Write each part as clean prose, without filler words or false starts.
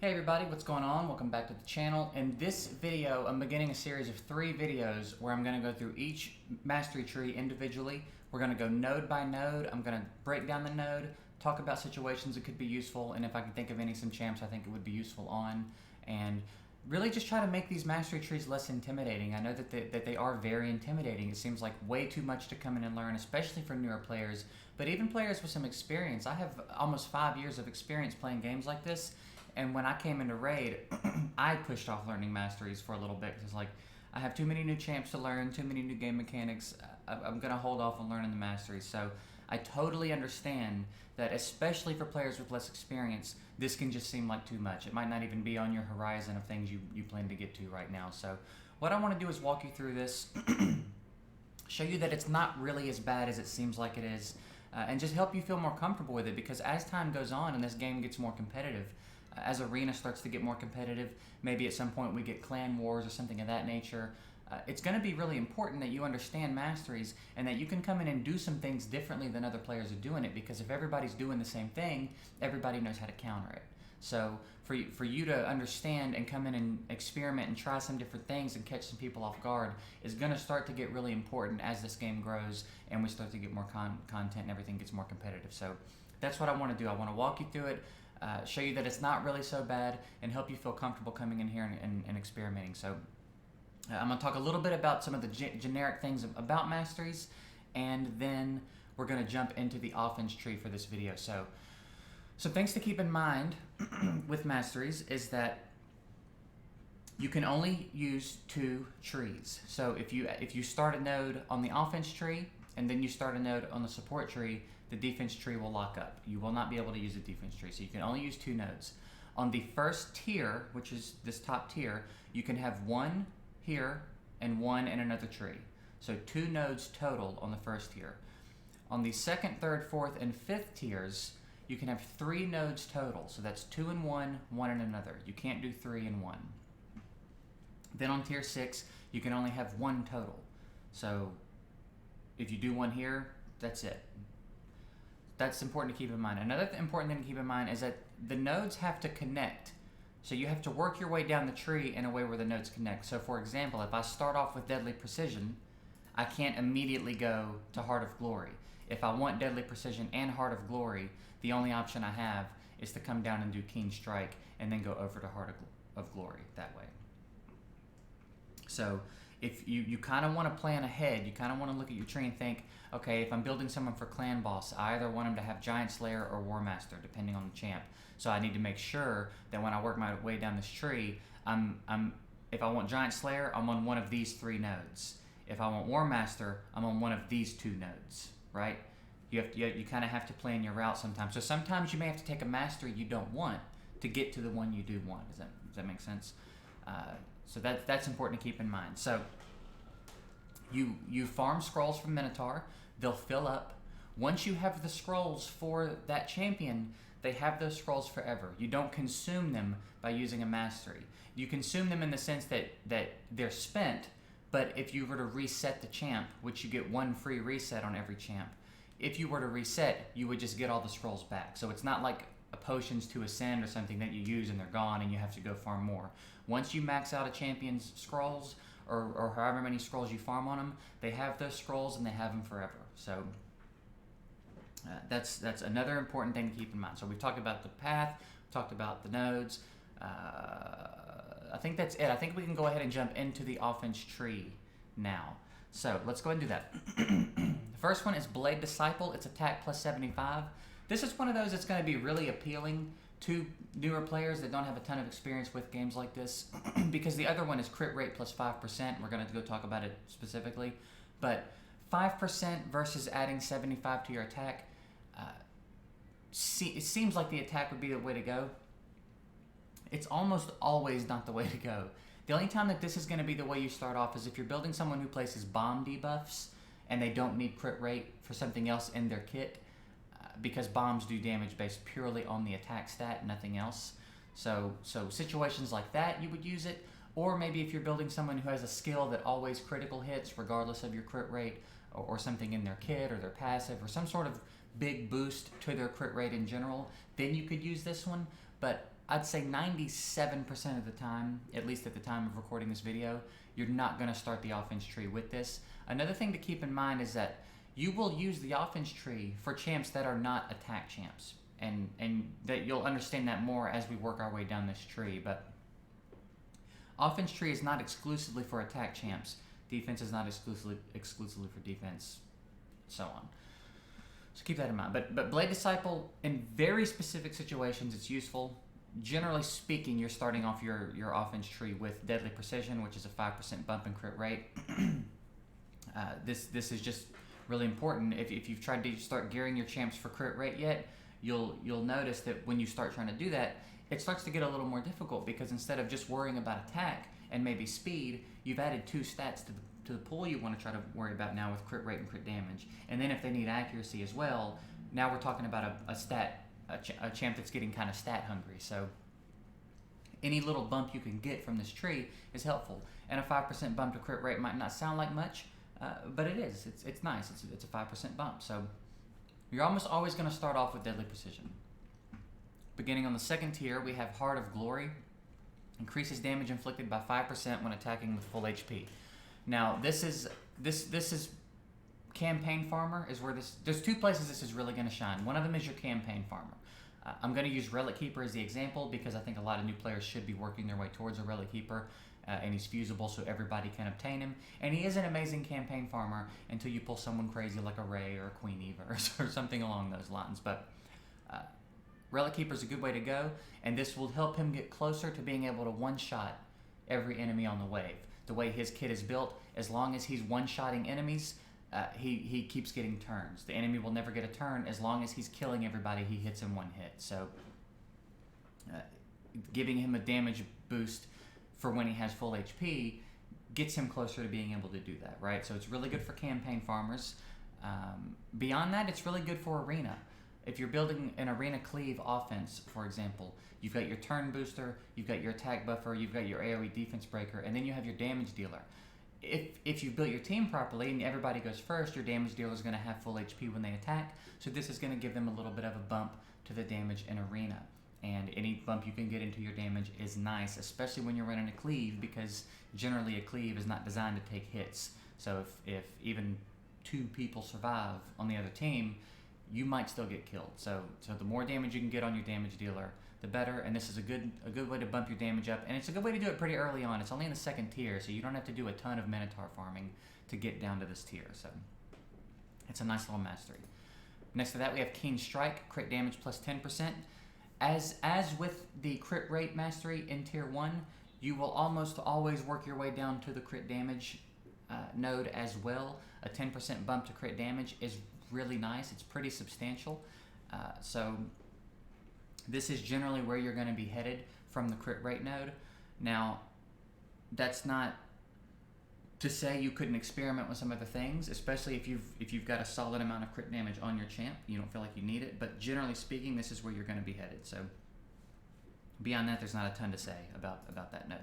Hey everybody, what's going on? Welcome back to the channel. In this video, I'm beginning a series of 3 videos where I'm going to go through each mastery tree individually. We're going to go node by node. I'm going to break down the node, talk about situations that could be useful, and if I can think of some champs I think it would be useful on, and really just try to make these mastery trees less intimidating. I know that they are very intimidating. It seems like way too much to come in and learn, especially for newer players, but even players with some experience. I have almost 5 years of experience playing games like this. And when I came into Raid, I pushed off learning Masteries for a little bit because, like, I have too many new champs to learn, too many new game mechanics. I'm going to hold off on learning the Masteries. So I totally understand that, especially for players with less experience, this can just seem like too much. It might not even be on your horizon of things you plan to get to right now. So what I want to do is walk you through this, show you that it's not really as bad as it seems like it is, and just help you feel more comfortable with it, because as time goes on and this game gets more competitive, as Arena starts to get more competitive, maybe at some point we get clan wars or something of that nature, it's going to be really important that you understand Masteries and that you can come in and do some things differently than other players are doing it, because if everybody's doing the same thing, everybody knows how to counter it. So for you to understand and come in and experiment and try some different things and catch some people off guard is going to start to get really important as this game grows and we start to get more content and everything gets more competitive. So that's what I want to do. I want to walk you through it, show you that it's not really so bad, and help you feel comfortable coming in here and experimenting. So I'm going to talk a little bit about some of the generic things about Masteries, and then we're going to jump into the offense tree for this video. So some things to keep in mind with Masteries is that you can only use 2 trees. So if you start a node on the offense tree and then you start a node on the support tree, the defense tree will lock up. You will not be able to use the defense tree, so you can only use 2 nodes. On the first tier, which is this top tier, you can have 1 here and 1 in another tree. So 2 nodes total on the first tier. On the second, third, fourth, and fifth tiers, you can have 3 nodes total. So that's 2 in one, 1 in another. You can't do 3 in 1. Then on tier 6, you can only have 1 total. So if you do 1 here, that's it. That's important to keep in mind. Another important thing to keep in mind is that the nodes have to connect. So you have to work your way down the tree in a way where the nodes connect. So for example, if I start off with Deadly Precision, I can't immediately go to Heart of Glory. If I want Deadly Precision and Heart of Glory, the only option I have is to come down and do Keen Strike and then go over to Heart of Glory that way. So if you kind of want to plan ahead, you kind of want to look at your tree and think, okay, if I'm building someone for clan boss, I either want him to have Giant Slayer or Warmaster, depending on the champ. So I need to make sure that when I work my way down this tree, if I want Giant Slayer, I'm on one of these 3 nodes. If I want Warmaster, I'm on one of these 2 nodes, right? You kind of have to plan your route sometimes. So sometimes you may have to take a mastery you don't want to get to the one you do want. Does that make sense? So that's important to keep in mind. So you farm scrolls from Minotaur. They'll fill up. Once you have the scrolls for that champion, they have those scrolls forever. You don't consume them by using a mastery. You consume them in the sense that they're spent, but if you were to reset the champ, which you get 1 free reset on every champ, if you were to reset, you would just get all the scrolls back. So it's not like a potions to ascend or something that you use and they're gone and you have to go farm more. Once you max out a champion's scrolls, or however many scrolls you farm on them, they have those scrolls and they have them forever. So that's another important thing to keep in mind. So we've talked about the path, talked about the nodes. I think that's it. I think we can go ahead and jump into the offense tree now. So let's go ahead and do that. The first one is Blade Disciple. It's attack plus 75. This is one of those that's going to be really appealing to newer players that don't have a ton of experience with games like this, because the other one is crit rate plus 5%. We're going to go talk about it specifically. But 5% versus adding 75 to your attack, it seems like the attack would be the way to go. It's almost always not the way to go. The only time that this is going to be the way you start off is if you're building someone who places bomb debuffs and they don't need crit rate for something else in their kit, because bombs do damage based purely on the attack stat, nothing else. So situations like that, you would use it. Or maybe if you're building someone who has a skill that always critical hits regardless of your crit rate, or something in their kit or their passive, or some sort of big boost to their crit rate in general, then you could use this one. But I'd say 97% of the time, at least at the time of recording this video, you're not going to start the offense tree with this. Another thing to keep in mind is that you will use the offense tree for champs that are not attack champs. And that you'll understand that more as we work our way down this tree. But offense tree is not exclusively for attack champs. Defense is not exclusively for defense, so on. So keep that in mind. But Blade Disciple, in very specific situations, it's useful. Generally speaking, you're starting off your offense tree with Deadly Precision, which is a 5% bump in crit rate. This is just really important. If you've tried to start gearing your champs for crit rate yet, you'll notice that when you start trying to do that, it starts to get a little more difficult, because instead of just worrying about attack and maybe speed, you've added 2 stats to the pool you want to try to worry about now with crit rate and crit damage. And then if they need accuracy as well, now we're talking about a champ that's getting kind of stat hungry. So any little bump you can get from this tree is helpful. And a 5% bump to crit rate might not sound like much, but it is. It's nice. It's a 5% bump. So you're almost always going to start off with Deadly Precision. Beginning on the second tier, we have Heart of Glory. Increases damage inflicted by 5% when attacking with full HP. Now, this is Campaign Farmer is where there's 2 places this is really going to shine. One of them is your Campaign Farmer. I'm going to use Relic Keeper as the example, because I think a lot of new players should be working their way towards a Relic Keeper, and he's fusible so everybody can obtain him. And he is an amazing Campaign Farmer until you pull someone crazy like a Ray or a Queen Eva or something along those lines. But Relic Keeper is a good way to go, and this will help him get closer to being able to one-shot every enemy on the wave. The way his kit is built, as long as he's one-shotting enemies, he keeps getting turns. The enemy will never get a turn as long as he's killing everybody he hits in 1 hit. So giving him a damage boost for when he has full HP gets him closer to being able to do that, right? So it's really good for campaign farmers. Beyond that, it's really good for arena. If you're building an arena cleave offense, for example, you've got your turn booster, you've got your attack buffer, you've got your AoE defense breaker, and then you have your damage dealer. If you've built your team properly and everybody goes first, your damage dealer is going to have full HP when they attack, so this is going to give them a little bit of a bump to the damage in arena. And any bump you can get into your damage is nice, especially when you're running a cleave, because generally a cleave is not designed to take hits. So if even 2 people survive on the other team, you might still get killed. So the more damage you can get on your damage dealer, the better. And this is a good way to bump your damage up, and it's a good way to do it pretty early on. It's only in the 2nd tier, so you don't have to do a ton of Minotaur farming to get down to this tier. So it's a nice little mastery. Next to that, we have Keen Strike, crit damage plus 10%. As with the crit rate mastery in tier 1, you will almost always work your way down to the crit damage node as well. A 10% bump to crit damage is really nice. It's pretty substantial. So this is generally where you're going to be headed from the crit rate node. Now, that's not to say you couldn't experiment with some other things, especially if you've got a solid amount of crit damage on your champ. You don't feel like you need it, but generally speaking, this is where you're going to be headed. So beyond that, there's not a ton to say about that node.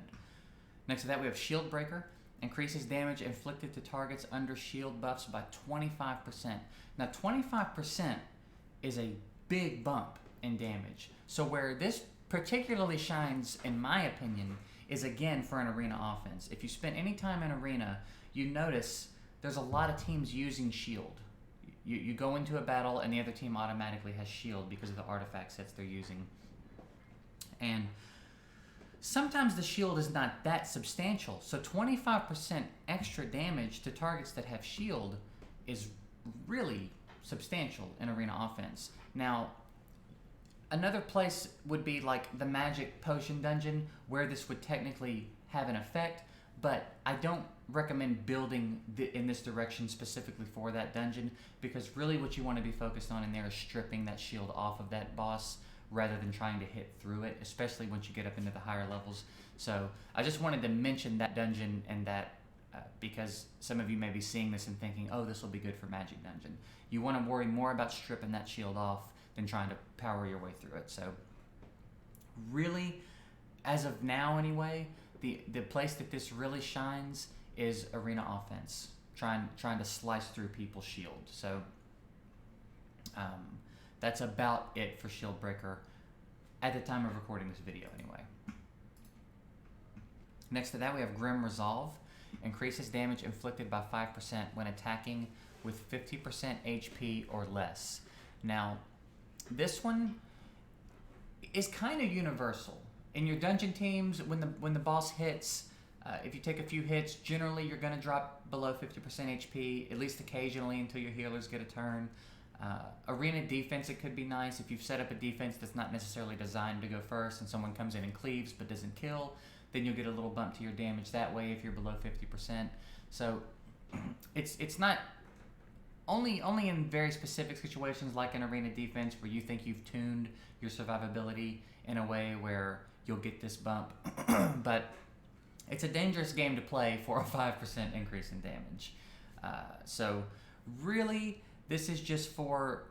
Next to that, we have Shield Breaker. Increases damage inflicted to targets under shield buffs by 25%. Now, 25% is a big bump in damage. So where this particularly shines, in my opinion, is again for an arena offense. If you spend any time in arena, you notice there's a lot of teams using shield. You go into a battle and the other team automatically has shield because of the artifact sets they're using. And sometimes the shield is not that substantial, so 25% extra damage to targets that have shield is really substantial in arena offense. Now, another place would be like the Magic Potion Dungeon, where this would technically have an effect, but I don't recommend building in this direction specifically for that dungeon, because really what you want to be focused on in there is stripping that shield off of that boss rather than trying to hit through it, especially once you get up into the higher levels. So I just wanted to mention that dungeon and that because some of you may be seeing this and thinking, oh, this will be good for Magic Dungeon. You want to worry more about stripping that shield off than trying to power your way through it. So really, as of now anyway, the place that this really shines is arena offense, trying to slice through people's shield. So that's about it for Shield Breaker. at the time of recording this video anyway. Next to that we have Grim Resolve. Increases damage inflicted by 5% when attacking with 50% HP or less. Now, this one is kind of universal. In your dungeon teams, when the boss hits, if you take a few hits, generally you're going to drop below 50% HP, at least occasionally until your healers get a turn. Arena defense, it could be nice if you've set up a defense that's not necessarily designed to go first and someone comes in and cleaves but doesn't kill, then you'll get a little bump to your damage that way if you're below 50%. So it's not only in very specific situations like an arena defense where you think you've tuned your survivability in a way where you'll get this bump, but it's a dangerous game to play for a 5% increase in damage. So really, this is just for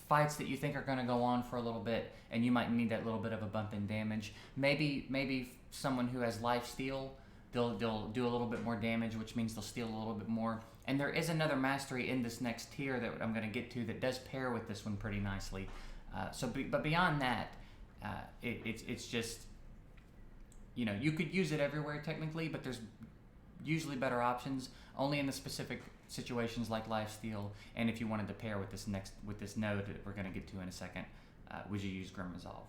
fights that you think are going to go on for a little bit, and you might need that little bit of a bump in damage. Maybe someone who has life steal, they'll do a little bit more damage, which means they'll steal a little bit more. And there is another mastery in this next tier that I'm going to get to that does pair with this one pretty nicely. But beyond that, it's just, you know, you could use it everywhere technically, but there's usually better options only in the specific situations like lifesteal, and if you wanted to pair with this node that we're going to get to in a second, would you use Grim Resolve.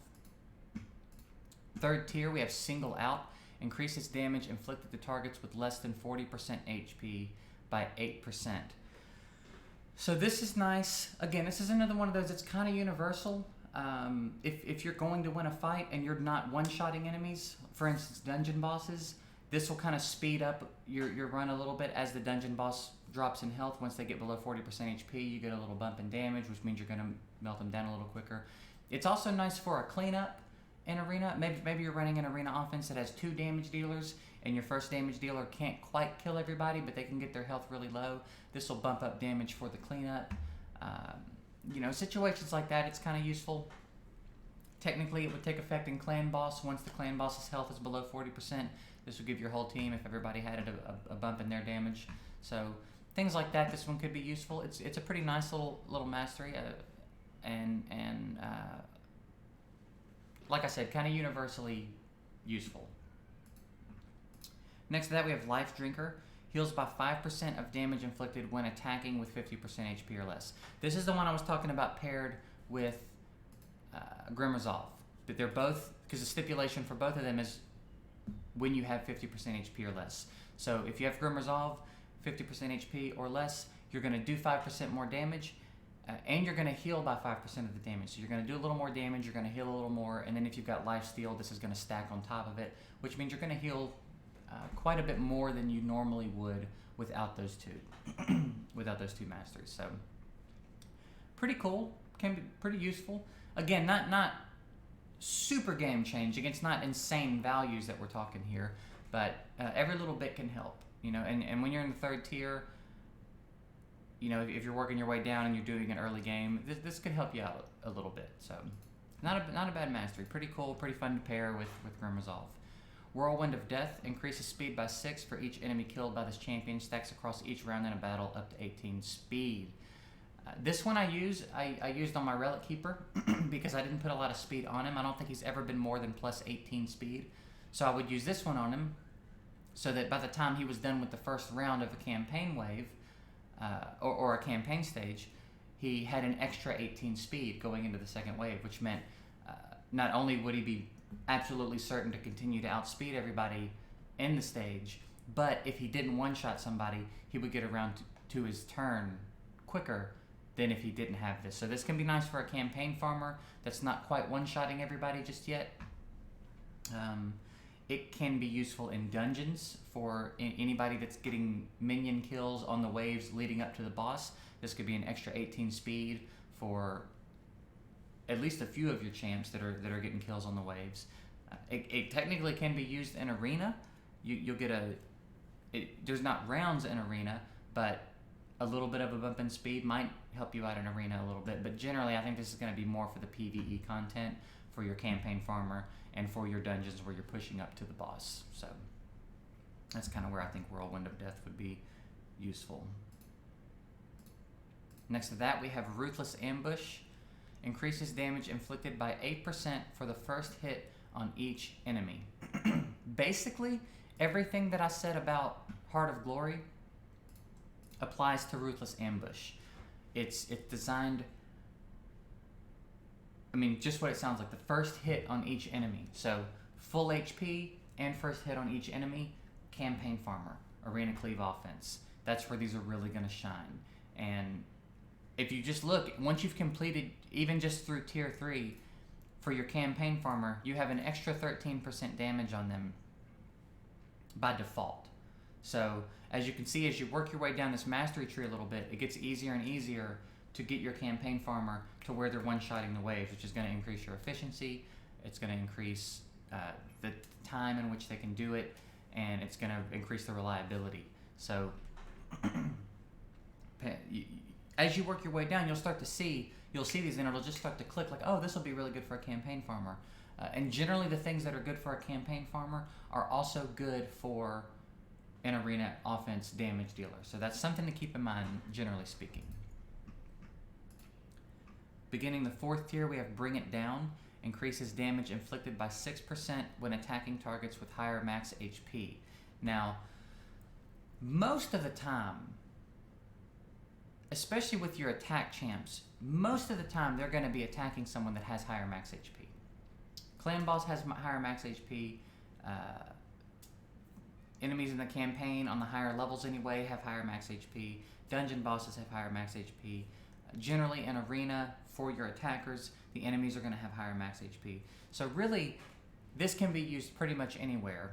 Third tier, we have Single Out. Increases damage inflicted to targets with less than 40% HP by 8%. So this is nice. Again, this is another one of those that's kind of universal. If you're going to win a fight and you're not one-shotting enemies, for instance dungeon bosses, this will kind of speed up your run a little bit as the dungeon boss drops in health. Once they get below 40% HP, you get a little bump in damage, which means you're going to melt them down a little quicker. It's also nice for a cleanup in arena. Maybe you're running an arena offense that has 2 damage dealers, and your first damage dealer can't quite kill everybody, but they can get their health really low. This will bump up damage for the cleanup. You know, situations like that, it's kind of useful. Technically, it would take effect in clan boss once the clan boss's health is below 40%. This would give your whole team, if everybody had a bump in their damage. So things like that, this one could be useful. It's a pretty nice little mastery, and like I said, kind of universally useful. Next to that, we have Lifedrinker. Heals by 5% of damage inflicted when attacking with 50% HP or less. This is the one I was talking about paired with Grim Resolve. But they're both, because the stipulation for both of them is when you have 50% HP or less. So if you have Grim Resolve, 50% HP or less, you're going to do 5% more damage, and you're going to heal by 5% of the damage. So you're going to do a little more damage, you're going to heal a little more, and then if you've got life steal, this is going to stack on top of it, which means you're going to heal quite a bit more than you normally would without those two, without those two masteries. So pretty cool, can be pretty useful. Again, not super game changing. It's not insane values that we're talking here, but every little bit can help. You know, and when you're in the third tier, you know, if you're working your way down and you're doing an early game, this could help you out a little bit. So not a bad mastery. Pretty cool, pretty fun to pair with Grim Resolve. Whirlwind of Death increases speed by 6 for each enemy killed by this champion. Stacks across each round in a battle up to 18 speed. This one I used on my Relic Keeper because I didn't put a lot of speed on him. I don't think he's ever been more than plus 18 speed. So I would use this one on him so that by the time he was done with the first round of a campaign wave or a campaign stage, he had an extra 18 speed going into the second wave, which meant not only would he be absolutely certain to continue to outspeed everybody in the stage, but if he didn't one-shot somebody, he would get around to his turn quicker than if he didn't have this. So this can be nice for a campaign farmer that's not quite one-shotting everybody just yet. It can be useful in dungeons for anybody that's getting minion kills on the waves leading up to the boss. This could be an extra 18 speed for at least a few of your champs that are getting kills on the waves. It technically can be used in arena. You'll get there's not rounds in arena, but a little bit of a bump in speed might help you out in arena a little bit. But generally, I think this is going to be more for the PvE content for your campaign farmer and for your dungeons where you're pushing up to the boss. So that's kind of where I think Whirlwind of Death would be useful. Next to that, we have Ruthless Ambush. increases damage inflicted by 8% for the first hit on each enemy. Basically, everything that I said about Heart of Glory applies to Ruthless Ambush. It's designed, I mean, just what it sounds like, the first hit on each enemy. So full HP and first hit on each enemy, campaign farmer, arena cleave offense. That's where these are really going to shine. And if you just look, once you've completed, even just through tier 3, for your campaign farmer, you have an extra 13% damage on them by default. So as you can see, as you work your way down this mastery tree a little bit, it gets easier and easier to get your campaign farmer to where they're one-shotting the waves, which is going to increase your efficiency, it's going to increase the time in which they can do it, and it's going to increase the reliability. So as you work your way down, you'll see these, and it'll just start to click like, oh, this will be really good for a campaign farmer. And generally the things that are good for a campaign farmer are also good for an arena offense damage dealer. So that's something to keep in mind, generally speaking. Beginning the 4th tier, we have Bring It Down. Increases damage inflicted by 6% when attacking targets with higher max HP. Now, most of the time, especially with your attack champs, most of the time they're going to be attacking someone that has higher max HP. Clan boss has higher max HP. Enemies in the campaign on the higher levels anyway have higher max HP. Dungeon bosses have higher max HP. Generally in arena, for your attackers, the enemies are going to have higher max HP. So really, this can be used pretty much anywhere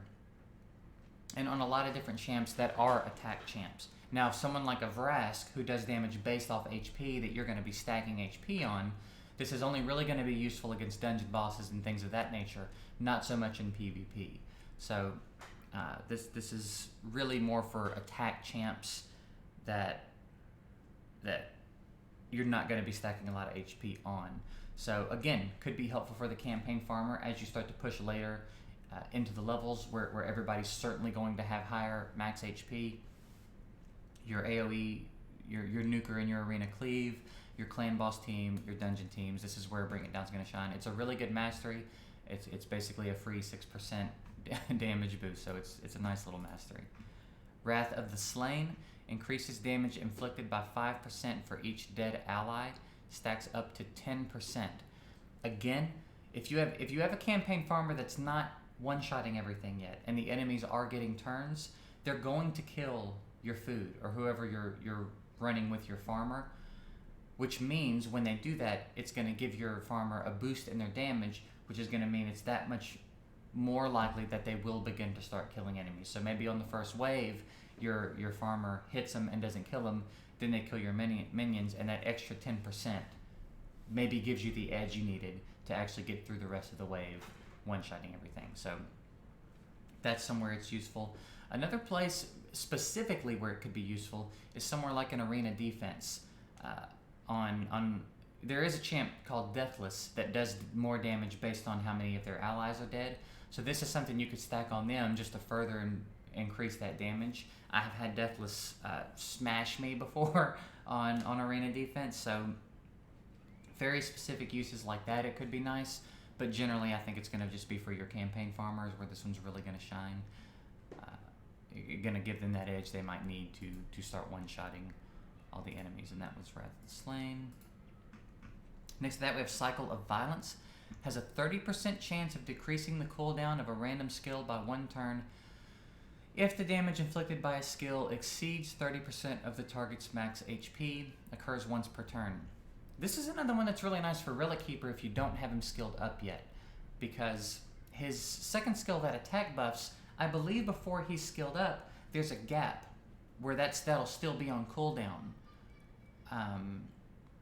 and on a lot of different champs that are attack champs. Now, if someone like a Vrask, who does damage based off HP that you're going to be stacking HP on, this is only really going to be useful against dungeon bosses and things of that nature, not so much in PvP. So this is really more for attack champs that you're not going to be stacking a lot of HP on. So again, could be helpful for the campaign farmer as you start to push later into the levels where everybody's certainly going to have higher max HP. Your AoE, your nuker and your arena cleave, your clan boss team, your dungeon teams, this is where Bring It Down is going to shine. It's a really good mastery. It's basically a free 6% damage boost, so it's a nice little mastery. Wrath of the Slain increases damage inflicted by 5% for each dead ally, stacks up to 10%. Again, if you have a campaign farmer that's not one-shotting everything yet, and the enemies are getting turns, they're going to kill your food or whoever you're running with your farmer, which means when they do that, it's going to give your farmer a boost in their damage, which is going to mean it's that much more likely that they will begin to start killing enemies. So maybe on the first wave, your farmer hits them and doesn't kill them, then they kill your minions, and that extra 10% maybe gives you the edge you needed to actually get through the rest of the wave, one-shotting everything. So that's somewhere it's useful. Another place specifically where it could be useful is somewhere like an arena defense. There is a champ called Deathless that does more damage based on how many of their allies are dead. So this is something you could stack on them just to further increase that damage. I have had Deathless smash me before on arena defense, so very specific uses like that it could be nice, but generally I think it's going to just be for your campaign farmers where this one's really going to shine. You're going to give them that edge they might need to start one-shotting all the enemies, and that was Wrath of the Slain. Next to that, we have Cycle of Violence. Has a 30% chance of decreasing the cooldown of a random skill by 1 turn if the damage inflicted by a skill exceeds 30% of the target's max HP, occurs once per turn. This is another one that's really nice for Relic Keeper if you don't have him skilled up yet, because his second skill that attack buffs, I believe before he's skilled up, there's a gap where that'll still be on cooldown,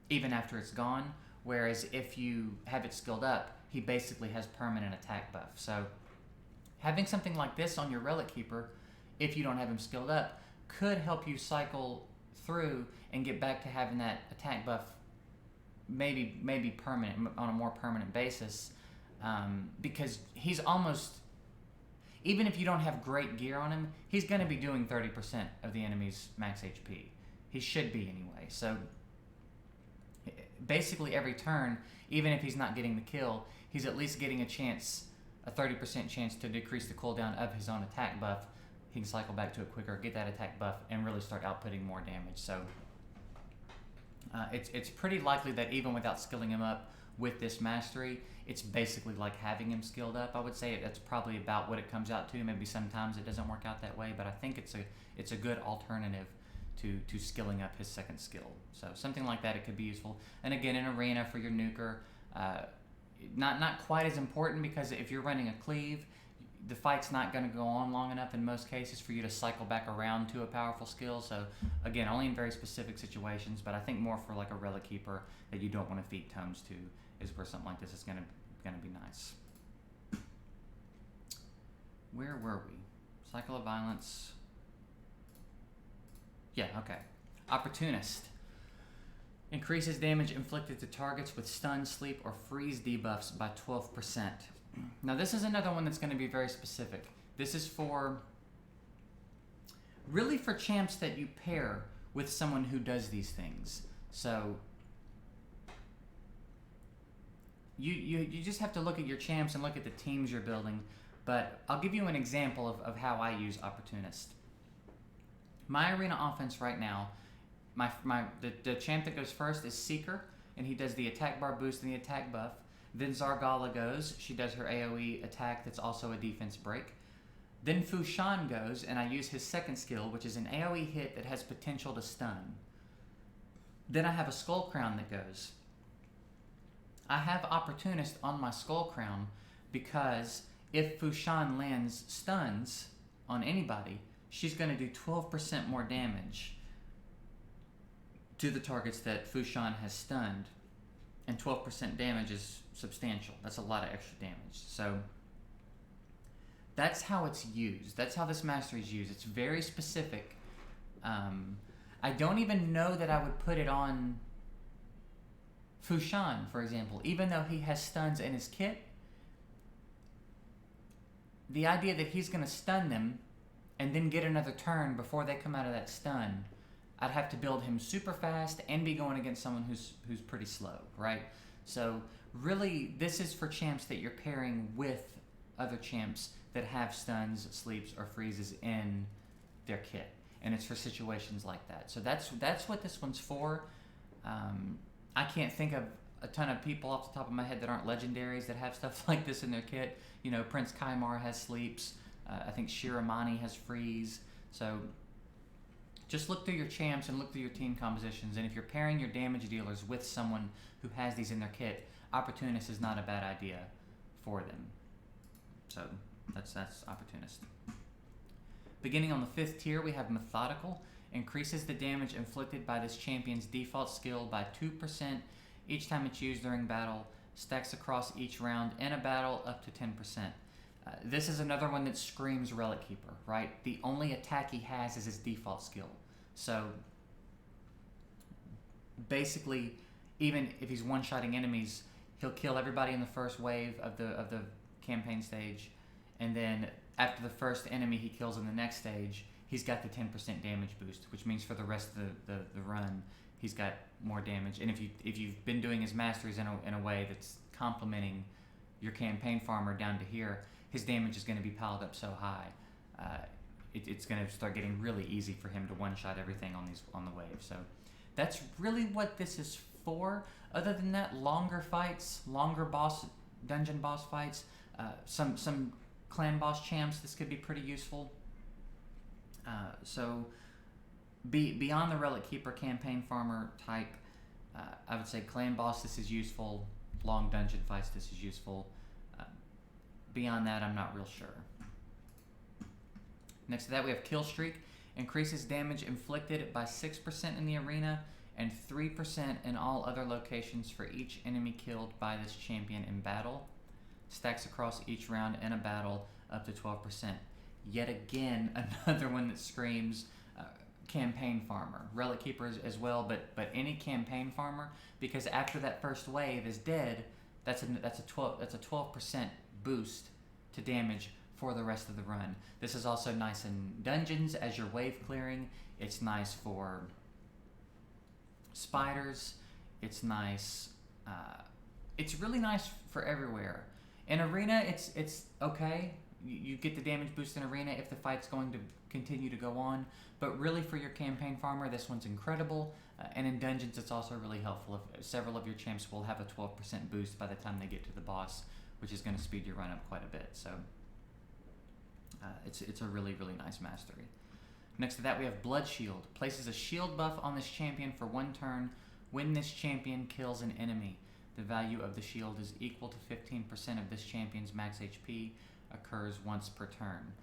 even after it's gone. Whereas if you have it skilled up, he basically has permanent attack buff. So having something like this on your Relic Keeper, if you don't have him skilled up, could help you cycle through and get back to having that attack buff maybe permanent, on a more permanent basis, because he's almost, even if you don't have great gear on him, he's going to be doing 30% of the enemy's max HP. He should be anyway. So basically every turn, even if he's not getting the kill, he's at least getting a chance, a 30% chance to decrease the cooldown of his own attack buff. He can cycle back to it quicker, get that attack buff, and really start outputting more damage. So it's pretty likely that even without skilling him up with this mastery, it's basically like having him skilled up. I would say that's probably about what it comes out to. Maybe sometimes it doesn't work out that way, but I think it's a good alternative to skilling up his second skill. So something like that, it could be useful. And again, in arena for your nuker, not quite as important, because if you're running a cleave, the fight's not going to go on long enough in most cases for you to cycle back around to a powerful skill. So again, only in very specific situations, but I think more for like a relic keeper that you don't want to feed tomes to is where something like this is going to be nice. Where were we? Cycle of violence. Yeah, okay. Opportunist. Increases damage inflicted to targets with stun, sleep, or freeze debuffs by 12%. Now this is another one that's going to be very specific. This is really for champs that you pair with someone who does these things. So you just have to look at your champs and look at the teams you're building. But I'll give you an example of how I use Opportunist. My arena offense right now, the champ that goes first is Seeker, and he does the attack bar boost and the attack buff. Then Zargala goes. She does her AoE attack that's also a defense break. Then Fushan goes, and I use his second skill, which is an AoE hit that has potential to stun. Then I have a Skull Crown that goes. I have Opportunist on my Skull Crown because if Fushan lands stuns on anybody, she's going to do 12% more damage to the targets that Fushan has stunned. And 12% damage is substantial. That's a lot of extra damage. So that's how it's used. That's how this mastery is used. It's very specific. I don't even know that I would put it on Fushan, for example. Even though he has stuns in his kit, the idea that he's going to stun them and then get another turn before they come out of that stun, I'd have to build him super fast and be going against someone who's pretty slow, right? So really, this is for champs that you're pairing with other champs that have stuns, sleeps, or freezes in their kit, and it's for situations like that. So that's what this one's for. I can't think of a ton of people off the top of my head that aren't legendaries that have stuff like this in their kit. You know, Prince Kaimar has sleeps. I think Shiramani has freeze. So just look through your champs and look through your team compositions, and if you're pairing your damage dealers with someone who has these in their kit, Opportunist is not a bad idea for them. So that's Opportunist. Beginning on the 5th tier, we have Methodical. Increases the damage inflicted by this champion's default skill by 2% each time it's used during battle. Stacks across each round in a battle up to 10%. This is another one that screams Relic Keeper, right? The only attack he has is his default skill. So basically, even if he's one-shotting enemies, he'll kill everybody in the first wave of the campaign stage, and then after the first enemy he kills in the next stage, he's got the 10% damage boost, which means for the rest of the run, he's got more damage. And if you've been doing his masteries in a way that's complementing your campaign farmer down to here, his damage is going to be piled up so high, it's going to start getting really easy for him to one-shot everything on the wave. So that's really what this is for. Other than that, longer fights, longer dungeon boss fights, some clan boss champs, this could be pretty useful. So beyond the Relic Keeper campaign farmer type, I would say clan boss, this is useful. Long dungeon fights, this is useful. Beyond that, I'm not real sure. Next to that, we have Kill Streak. Increases damage inflicted by 6% in the arena and 3% in all other locations for each enemy killed by this champion in battle. Stacks across each round in a battle up to 12%. Yet again, another one that screams campaign farmer. Relic Keeper as well, but any campaign farmer, because after that first wave is dead, that's a 12% boost to damage for the rest of the run. This is also nice in dungeons as you're wave clearing. It's nice for spiders. It's nice. It's really nice for everywhere. In arena, it's okay. You get the damage boost in arena if the fight's going to continue to go on. But really, for your campaign farmer, this one's incredible. And in dungeons, it's also really helpful. If several of your champs will have a 12% boost by the time they get to the boss, which is going to speed your run up quite a bit. So it's a really, really nice mastery. Next to that, we have Blood Shield. Places a shield buff on this champion for 1 turn when this champion kills an enemy. The value of the shield is equal to 15% of this champion's max HP. Occurs once per turn.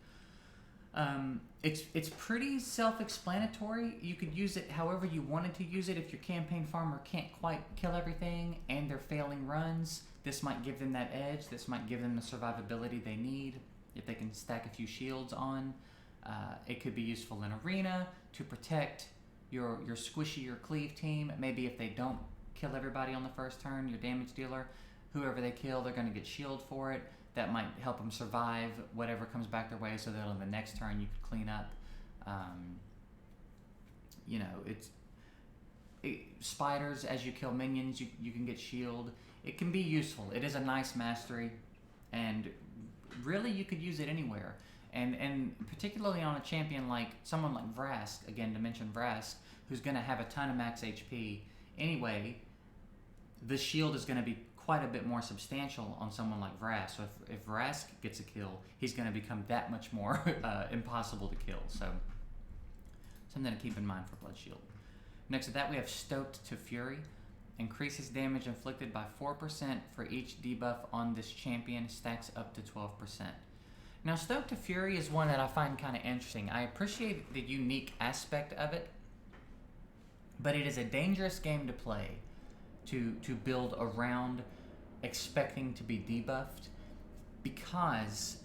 It's pretty self-explanatory. You could use it however you wanted to use it. If your campaign farmer can't quite kill everything and they're failing runs, this might give them that edge. This might give them the survivability they need if they can stack a few shields on. It could be useful in arena to protect your squishy or cleave team. Maybe if they don't kill everybody on the first turn, your damage dealer, whoever they kill, they're going to get shield for it. That might help them survive whatever comes back their way, so that on the next turn you could clean up. You know, spiders, as you kill minions, you can get shield. It can be useful. It is a nice mastery, and really you could use it anywhere. And particularly on a champion like someone like Vrask, again to mention Vrask, who's going to have a ton of max HP anyway, the shield is going to be quite a bit more substantial on someone like Vrask. So if Vrask gets a kill, he's going to become that much more impossible to kill. So something to keep in mind for Blood Shield. Next to that, we have Stoked to Fury. Increases damage inflicted by 4% for each debuff on this champion, stacks up to 12%. Now, Stoked to Fury is one that I find kind of interesting. I appreciate the unique aspect of it, but it is a dangerous game to play, to build around expecting to be debuffed, because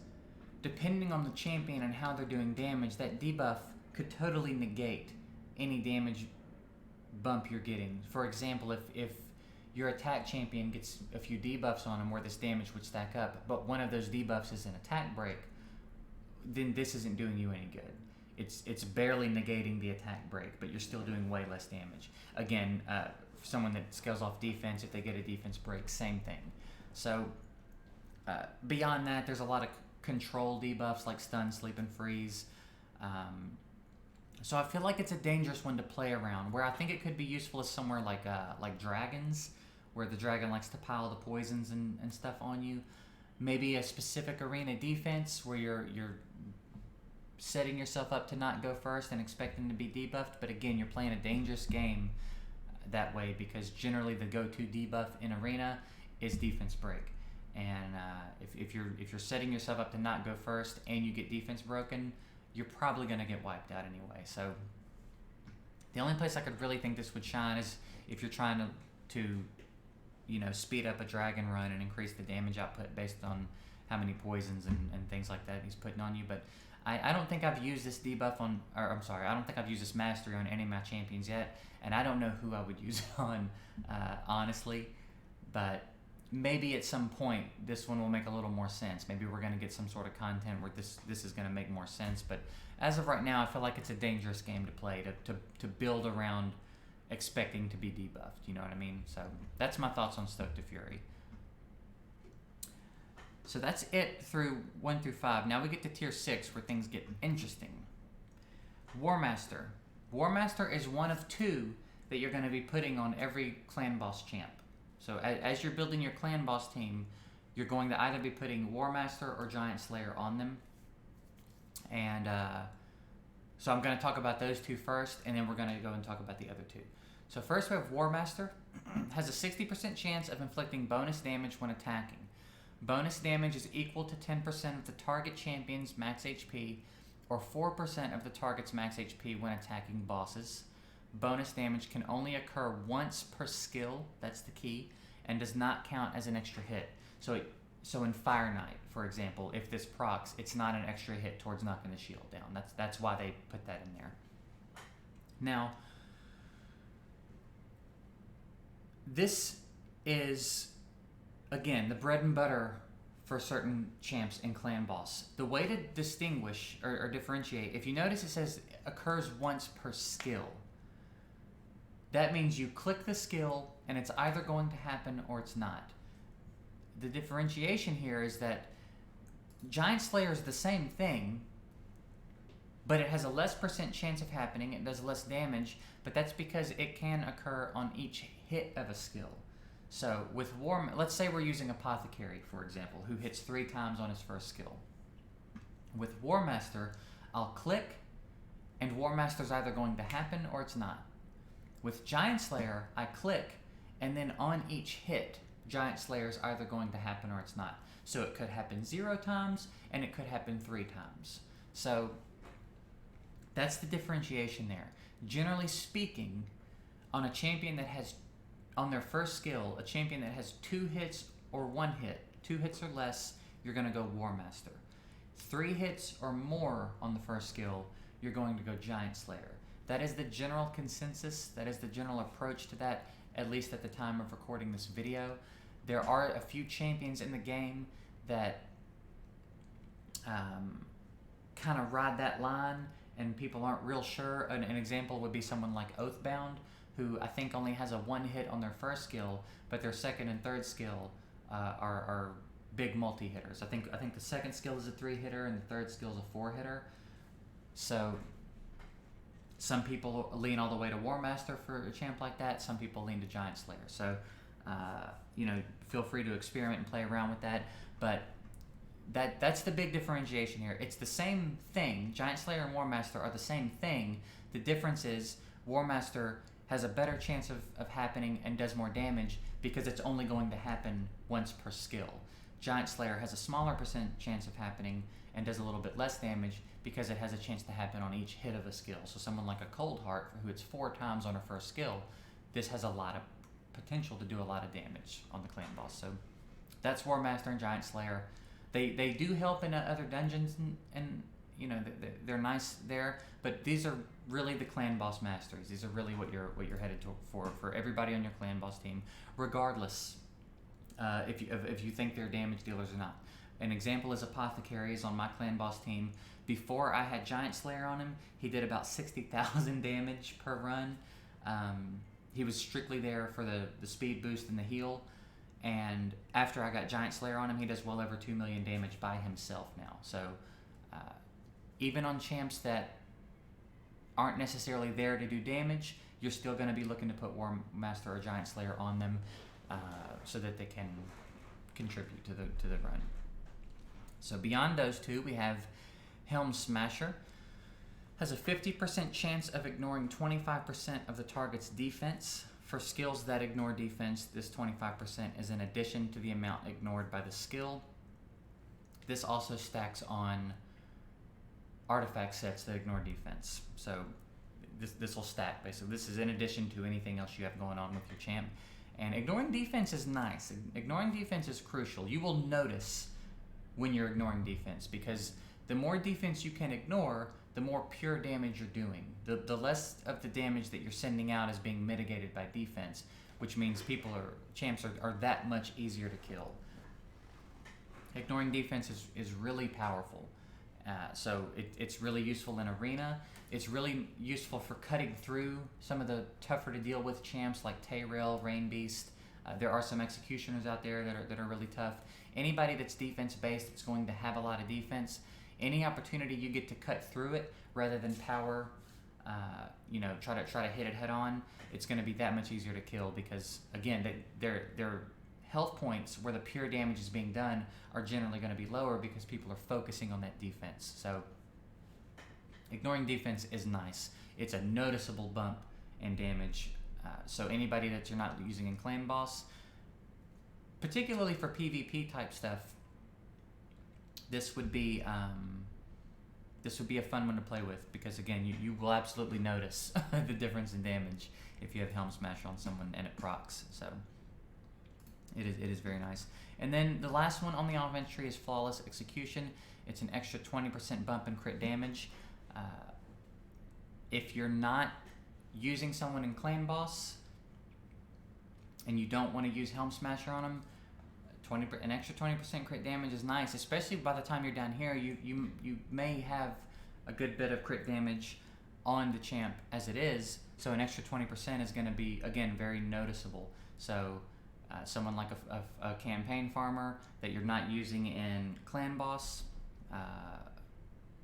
depending on the champion and how they're doing damage, that debuff could totally negate any damage bump you're getting. For example, if your attack champion gets a few debuffs on him where this damage would stack up, but one of those debuffs is an attack break, then this isn't doing you any good. It's barely negating the attack break, but you're still doing way less damage. Again, for someone that scales off defense, if they get a defense break, same thing. So beyond that, there's a lot of control debuffs like stun, sleep, and freeze. So I feel like it's a dangerous one to play around. Where I think it could be useful is somewhere like dragons, where the dragon likes to pile the poisons and stuff on you. Maybe a specific arena defense where you're setting yourself up to not go first and expecting to be debuffed. But again, you're playing a dangerous game that way, because generally the go-to debuff in arena is defense break. And if you're setting yourself up to not go first and you get defense broken, you're probably going to get wiped out anyway. So the only place I could really think this would shine is if you're trying to speed up a dragon run and increase the damage output based on how many poisons and things like that he's putting on you. But I don't think I've used this debuff I don't think I've used this mastery on any of my champions yet, and I don't know who I would use it on, honestly. But maybe at some point this one will make a little more sense. Maybe we're going to get some sort of content where this is going to make more sense. But as of right now, I feel like it's a dangerous game to play, to build around expecting to be debuffed. You know what I mean? So that's my thoughts on Stoked to Fury. So that's it through 1 through 5. Now we get to tier 6 where things get interesting. Warmaster. Warmaster is one of 2 that you're going to be putting on every clan boss champ. So as you're building your clan boss team, you're going to either be putting Warmaster or Giant Slayer on them. And so I'm going to talk about those 2 first, and then we're going to go and talk about the other 2. So first we have Warmaster. Has a 60% chance of inflicting bonus damage when attacking. Bonus damage is equal to 10% of the target champion's max HP, or 4% of the target's max HP when attacking bosses. Bonus damage can only occur once per skill, that's the key, and does not count as an extra hit. So in Fire Knight, for example, if this procs, it's not an extra hit towards knocking the shield down. That's why they put that in there. Now, this is, again, the bread and butter for certain champs in clan boss. The way to distinguish or differentiate, if you notice it says occurs once per skill. That means you click the skill and it's either going to happen or it's not. The differentiation here is that Giant Slayer is the same thing, but it has a less % chance of happening. It does less damage, but that's because it can occur on each hit of a skill. So with let's say we're using Apothecary, for example, who hits 3 times on his first skill. With Warmaster, I'll click, and Warmaster's either going to happen or it's not. With Giant Slayer, I click, and then on each hit, Giant Slayer's either going to happen or it's not. So it could happen 0 times, and it could happen 3 times. So that's the differentiation there. Generally speaking, on a champion that has, on their first skill, a champion that has 2 hits or 1 hit, 2 hits or less, you're going to go Warmaster. 3 hits or more on the first skill, you're going to go Giant Slayer. That is the general consensus. That is the general approach to that, at least at the time of recording this video. There are a few champions in the game that kind of ride that line, and people aren't real sure. An example would be someone like Oathbound, who I think only has a 1 hit on their first skill, but their second and third skill are big multi-hitters. I think the second skill is a 3-hitter and the third skill is a 4-hitter. So some people lean all the way to Warmaster for a champ like that. Some people lean to Giant Slayer. So feel free to experiment and play around with that. But that's the big differentiation here. It's the same thing. Giant Slayer and Warmaster are the same thing. The difference is Warmaster has a better chance of happening and does more damage because it's only going to happen once per skill. Giant Slayer has a smaller % chance of happening and does a little bit less damage because it has a chance to happen on each hit of a skill. So someone like a Cold Heart, who hits 4 times on her first skill, this has a lot of potential to do a lot of damage on the clan boss. So that's Warmaster and Giant Slayer. They do help in other dungeons, and they're nice there, but these are really the clan boss masteries. These are really what you're headed for everybody on your clan boss team, regardless if you think they're damage dealers or not. An example is Apothecaries on my clan boss team. Before I had Giant Slayer on him, he did about 60,000 damage per run. He was strictly there for the speed boost and the heal. And after I got Giant Slayer on him, he does well over 2 million damage by himself now. So even on champs that aren't necessarily there to do damage, you're still going to be looking to put Warmaster or Giant Slayer on them so that they can contribute to the run. So beyond those two, we have Helm Smasher. Has a 50% chance of ignoring 25% of the target's defense. For skills that ignore defense, this 25% is in addition to the amount ignored by the skill. This also stacks on artifact sets that ignore defense. So this will stack, basically. This is in addition to anything else you have going on with your champ. And ignoring defense is nice. Ignoring defense is crucial. You will notice when you're ignoring defense, because the more defense you can ignore, the more pure damage you're doing. The less of the damage that you're sending out is being mitigated by defense, which means champs are that much easier to kill. Ignoring defense is really powerful. So it's really useful in arena. It's really useful for cutting through some of the tougher to deal with champs like Tayrail, Rain Beast. There are some executioners out there that are really tough. Anybody that's defense based, it's going to have a lot of defense. Any opportunity you get to cut through it rather than power, try to hit it head on, it's going to be that much easier to kill because, again, their health points where the pure damage is being done are generally going to be lower because people are focusing on that defense. So ignoring defense is nice. It's a noticeable bump in damage. So anybody that you're not using in Clan Boss, particularly for PvP type stuff, this would be a fun one to play with because, again, you will absolutely notice the difference in damage if you have Helm Smasher on someone and it procs. So it is very nice. And then the last one on the offense tree is Flawless Execution. It's an extra 20% bump in crit damage. If you're not using someone in Clan Boss and you don't want to use Helm Smasher on them, an extra 20% crit damage is nice, especially by the time you're down here. You may have a good bit of crit damage on the champ as it is, so an extra 20% is going to be, again, very noticeable. So someone like a campaign farmer that you're not using in clan boss,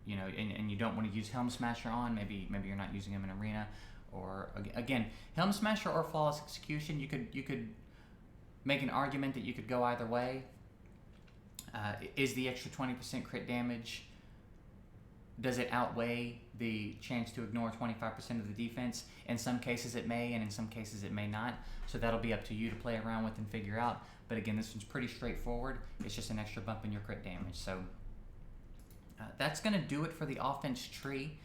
you know, and you don't want to use Helm Smasher on. Maybe you're not using him in arena, or again, Helm Smasher or flawless execution. You could make an argument that you could go either way. Is the extra 20% crit damage, does it outweigh the chance to ignore 25% of the defense? In some cases it may, and in some cases it may not. So that'll be up to you to play around with and figure out. But again, this one's pretty straightforward. It's just an extra bump in your crit damage. So that's going to do it for the offense tree.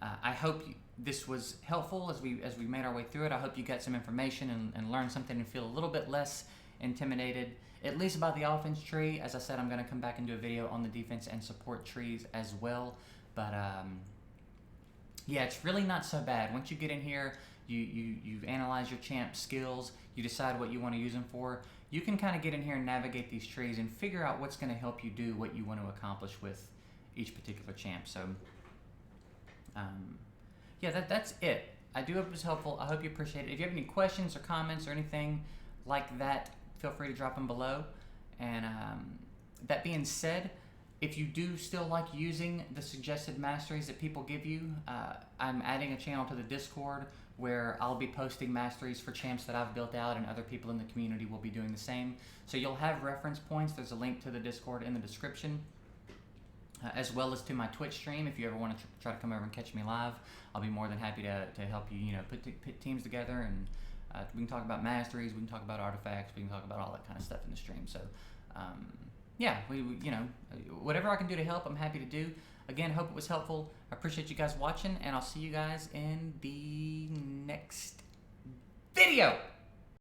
I hope this was helpful as we made our way through it. I hope you got some information and learned something and feel a little bit less intimidated, at least about the offense tree. As I said, I'm going to come back and do a video on the defense and support trees as well. But yeah, it's really not so bad. Once you get in here, you've analyzed your champ skills, you decide what you want to use them for, you can kind of get in here and navigate these trees and figure out what's going to help you do what you want to accomplish with each particular champ. So yeah, that's it. I do hope it was helpful. I hope you appreciate it. If you have any questions or comments or anything like that, feel free to drop them below. And that being said, if you do still like using the suggested masteries that people give you, I'm adding a channel to the Discord where I'll be posting masteries for champs that I've built out, and other people in the community will be doing the same. So you'll have reference points. There's a link to the Discord in the description, as well as to my Twitch stream. If you ever want to try to come over and catch me live, I'll be more than happy to help you, you know, put teams together, and we can talk about masteries, we can talk about artifacts, we can talk about all that kind of stuff in the stream. So yeah, we you know, whatever I can do to help, I'm happy to do. Again, hope it was helpful. I appreciate you guys watching, and I'll see you guys in the next video.